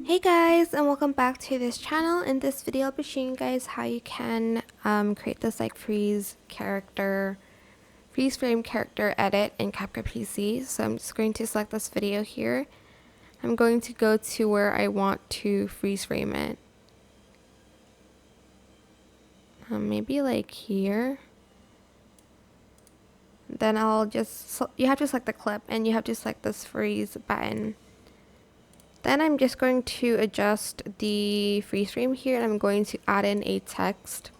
Hey guys, and welcome back to this channel. In this video I'll be showing you guys how you can create this like freeze frame character edit in CapCut PC. So I'm just going to select this video here. I'm going to go to where I want to freeze frame it. Maybe like here. Then you have to select the clip and you have to select this freeze button. Then I'm just going to adjust the freeze frame here, and I'm going to add in a text.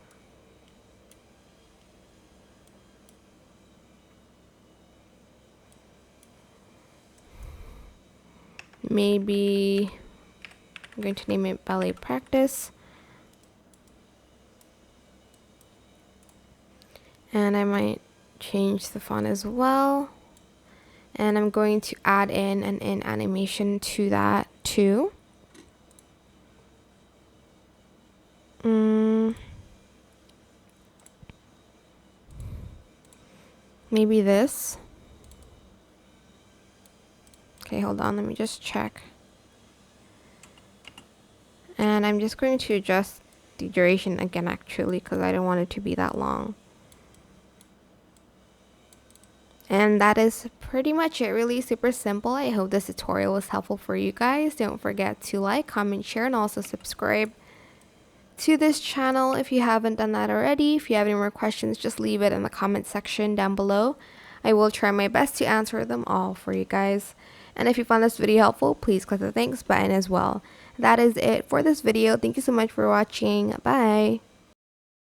Maybe I'm going to name it ballet practice. And I might change the font as well. And I'm going to add in an in animation to that too. Maybe this. Okay, hold on, let me just check. And I'm just going to adjust the duration again actually, because I don't want it to be that long. And that is pretty much it. Really super simple. I hope this tutorial was helpful for you guys. Don't forget to like, comment, share, and also subscribe to this channel if you haven't done that already. If you have any more questions, just leave it in the comment section down below. I will try my best to answer them all for you guys. And if you found this video helpful, please click the thanks button as well. That is it for this video. Thank you so much for watching. Bye.